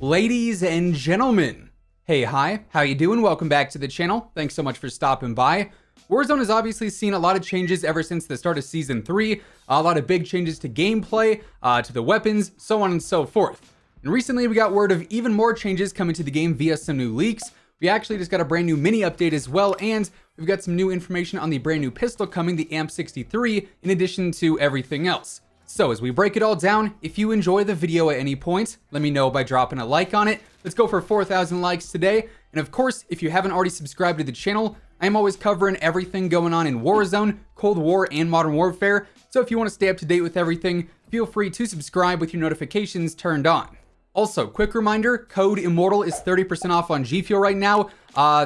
Ladies and gentlemen, hey, hi, how you doing? Welcome back to the channel. Thanks so much for stopping by. Warzone has obviously seen a lot of changes ever since the start of Season 3, a lot of big changes to gameplay, to the weapons, so on and so forth. And recently we got word of even more changes coming to the game via some new leaks. We actually just got a brand new mini update as well, and we've got some new information on the brand new pistol coming, the M63, in addition to everything else. So as we break it all down, if you enjoy the video at any point, let me know by dropping a like on it. Let's go for 4,000 likes today. And of course, if you haven't already subscribed to the channel, I'm always covering everything going on in Warzone, Cold War, and Modern Warfare. So if you want to stay up to date with everything, feel free to subscribe with your notifications turned on. Also, quick reminder, code WhosImmortal is 30% off on G Fuel right now.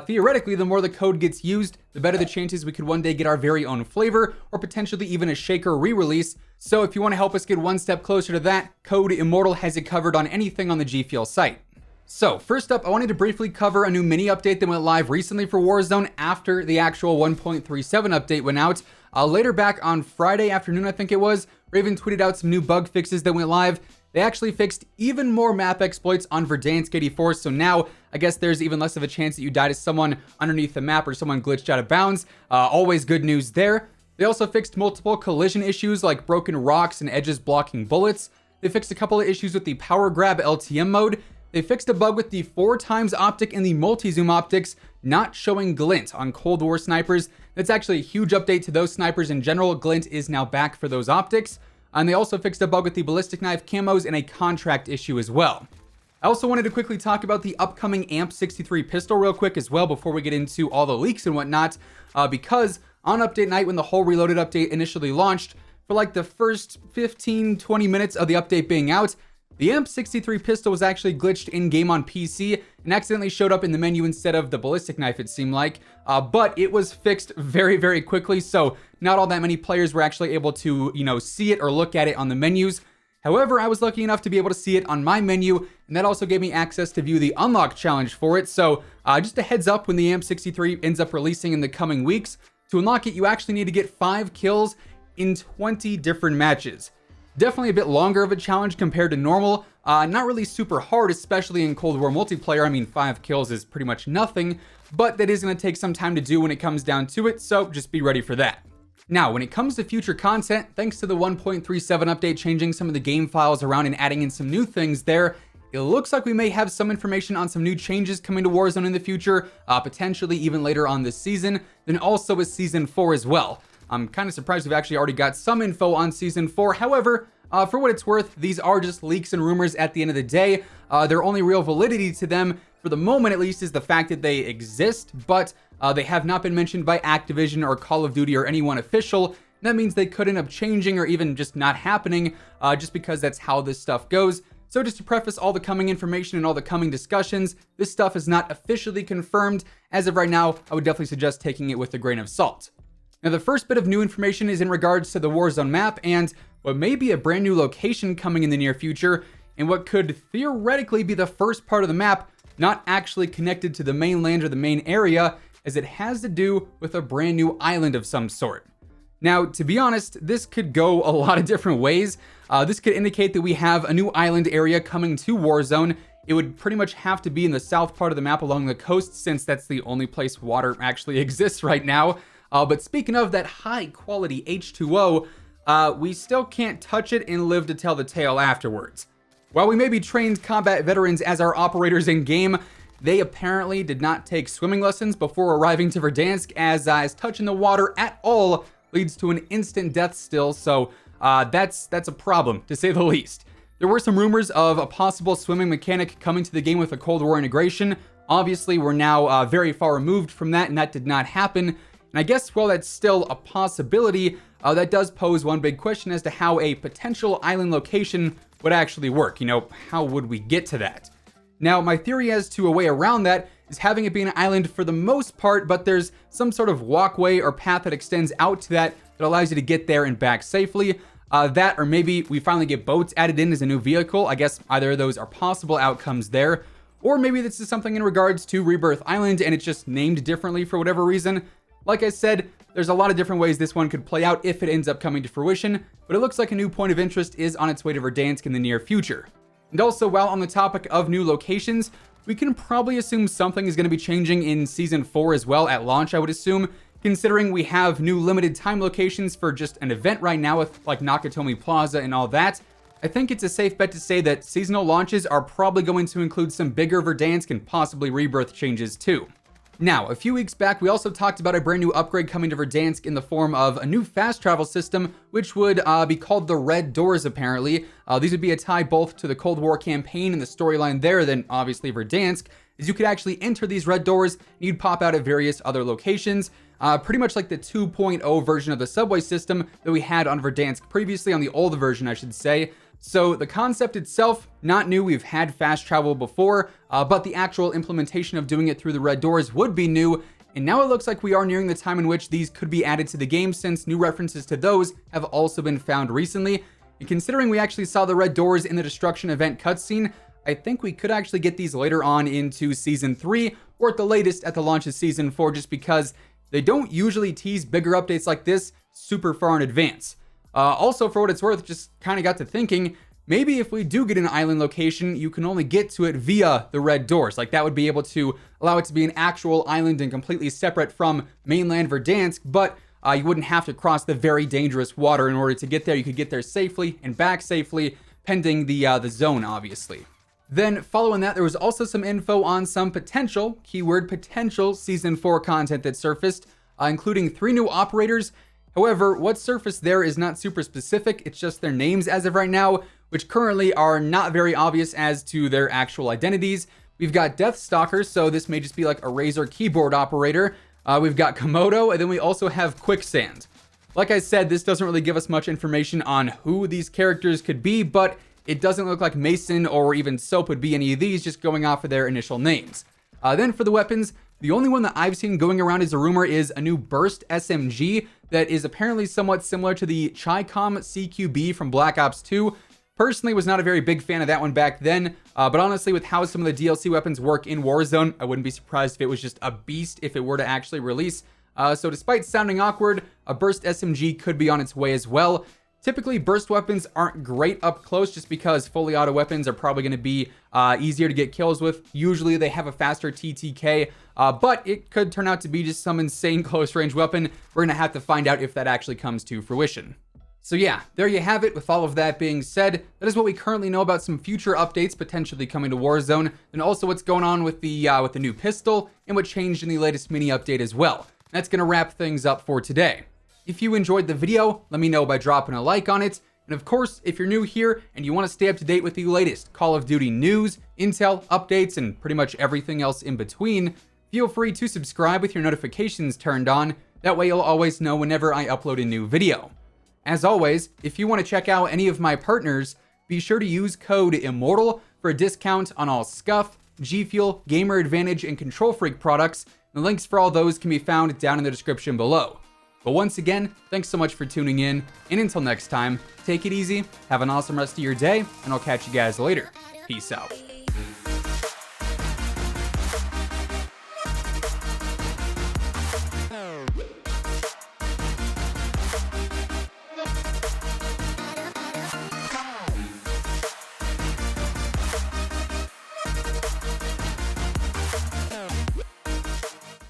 Theoretically, the more the code gets used, the better the chances we could one day get our very own flavor, or potentially even a shaker re-release. So if you want to help us get one step closer to that, code WhosImmortal has it covered on anything on the G Fuel site. So first up, I wanted to briefly cover a new mini update that went live recently for Warzone after the actual 1.37 update went out. Later back on Friday afternoon, I think it was, Raven tweeted out some new bug fixes that went live. They actually fixed even more map exploits on Verdansk 84, so now I guess there's even less of a chance that you die to someone underneath the map or someone glitched out of bounds. Always good news there. They also fixed multiple collision issues like broken rocks and edges blocking bullets. They fixed a couple of issues with the power grab LTM mode. They fixed a bug with the 4x optic and the multi-zoom optics not showing glint on Cold War snipers. That's actually a huge update to those snipers in general. Glint is now back for those optics. And they also fixed a bug with the ballistic knife camos and a contract issue as well. I also wanted to quickly talk about the upcoming M63 Pistol real quick as well before we get into all the leaks and whatnot, because on update night when the whole Reloaded update initially launched, for like the first 15-20 minutes of the update being out, the M63 pistol was actually glitched in-game on PC and accidentally showed up in the menu instead of the ballistic knife, it seemed like. But it was fixed very, very quickly, so not all that many players were actually able to, see it or look at it on the menus. However, I was lucky enough to be able to see it on my menu, and that also gave me access to view the unlock challenge for it. So just a heads up when the M63 ends up releasing in the coming weeks. To unlock it, you actually need to get 5 kills in 20 different matches. Definitely a bit longer of a challenge compared to normal. Not really super hard, especially in Cold War multiplayer. I mean, 5 kills is pretty much nothing, but that is going to take some time to do when it comes down to it, so just be ready for that. Now, when it comes to future content, thanks to the 1.37 update changing some of the game files around and adding in some new things there, it looks like we may have some information on some new changes coming to Warzone in the future, potentially even later on this season, then also with Season 4 as well. I'm kind of surprised we've actually already got some info on Season 4. However, for what it's worth, these are just leaks and rumors at the end of the day. Their only real validity to them, for the moment at least, is the fact that they exist, but they have not been mentioned by Activision or Call of Duty or anyone official. That means they could end up changing or even just not happening, just because that's how this stuff goes. So just to preface all the coming information and all the coming discussions, this stuff is not officially confirmed. As of right now, I would definitely suggest taking it with a grain of salt. Now, the first bit of new information is in regards to the Warzone map and what may be a brand new location coming in the near future, and what could theoretically be the first part of the map not actually connected to the mainland or the main area, as it has to do with a brand new island of some sort. Now, to be honest, this could go a lot of different ways. This could indicate that we have a new island area coming to Warzone. It would pretty much have to be in the south part of the map along the coast, since that's the only place water actually exists right now. But speaking of that high quality H2O, we still can't touch it and live to tell the tale afterwards. While we may be trained combat veterans as our operators in game, they apparently did not take swimming lessons before arriving to Verdansk, as touching the water at all leads to an instant death still, so that's a problem, to say the least. There were some rumors of a possible swimming mechanic coming to the game with a Cold War integration. Obviously, we're now very far removed from that, and that did not happen. And I guess while that's still a possibility, that does pose one big question as to how a potential island location would actually work. How would we get to that? Now, my theory as to a way around that is having it be an island for the most part, but there's some sort of walkway or path that extends out to that allows you to get there and back safely. That, or maybe we finally get boats added in as a new vehicle. I guess either of those are possible outcomes there. Or maybe this is something in regards to Rebirth Island and it's just named differently for whatever reason. Like I said, there's a lot of different ways this one could play out if it ends up coming to fruition, but it looks like a new point of interest is on its way to Verdansk in the near future. And also, while on the topic of new locations, we can probably assume something is going to be changing in Season 4 as well at launch, I would assume, considering we have new limited time locations for just an event right now with like Nakatomi Plaza and all that. I think it's a safe bet to say that seasonal launches are probably going to include some bigger Verdansk and possibly Rebirth changes too. Now, a few weeks back, we also talked about a brand new upgrade coming to Verdansk in the form of a new fast travel system, which would be called the Red Doors, apparently. These would be a tie both to the Cold War campaign and the storyline there, than obviously Verdansk, as you could actually enter these Red Doors, and you'd pop out at various other locations, pretty much like the 2.0 version of the subway system that we had on Verdansk previously, on the old version, I should say. So the concept itself, not new, we've had fast travel before, but the actual implementation of doing it through the Red Doors would be new, and now it looks like we are nearing the time in which these could be added to the game, since new references to those have also been found recently. And considering we actually saw the Red Doors in the Destruction event cutscene, I think we could actually get these later on into Season 3, or at the latest at the launch of Season 4, just because they don't usually tease bigger updates like this super far in advance. Also, for what it's worth, just kind of got to thinking, maybe if we do get an island location, you can only get to it via the Red Doors. Like, that would be able to allow it to be an actual island and completely separate from mainland Verdansk, but you wouldn't have to cross the very dangerous water in order to get there. You could get there safely and back safely, pending the zone, obviously. Then, following that, there was also some info on some potential, keyword potential, Season 4 content that surfaced, including 3 new operators. However, what surfaced there is not super specific, it's just their names as of right now, which currently are not very obvious as to their actual identities. We've got Deathstalker, so this may just be like a Razer keyboard operator. We've got Komodo, and then we also have Quicksand. Like I said, this doesn't really give us much information on who these characters could be, but it doesn't look like Mason or even Soap would be any of these, just going off of their initial names. Then for the weapons, the only one that I've seen going around as a rumor is a new Burst SMG that is apparently somewhat similar to the Chi-Com CQB from Black Ops 2. Personally, was not a very big fan of that one back then, but honestly, with how some of the DLC weapons work in Warzone, I wouldn't be surprised if it was just a beast if it were to actually release. So despite sounding awkward, a Burst SMG could be on its way as well. Typically, burst weapons aren't great up close just because fully auto weapons are probably going to be easier to get kills with. Usually, they have a faster TTK, but it could turn out to be just some insane close range weapon. We're going to have to find out if that actually comes to fruition. So yeah, there you have it. With all of that being said, that is what we currently know about some future updates potentially coming to Warzone, and also what's going on with the new pistol and what changed in the latest mini update as well. That's going to wrap things up for today. If you enjoyed the video, let me know by dropping a like on it. And of course, if you're new here and you want to stay up to date with the latest Call of Duty news, intel, updates, and pretty much everything else in between, feel free to subscribe with your notifications turned on. That way you'll always know whenever I upload a new video. As always, if you want to check out any of my partners, be sure to use code WhosImmortal for a discount on all Scuff, G Fuel, Gamer Advantage, and Control Freak products. The links for all those can be found down in the description below. But once again, thanks so much for tuning in, and until next time, take it easy, have an awesome rest of your day, and I'll catch you guys later. Peace out.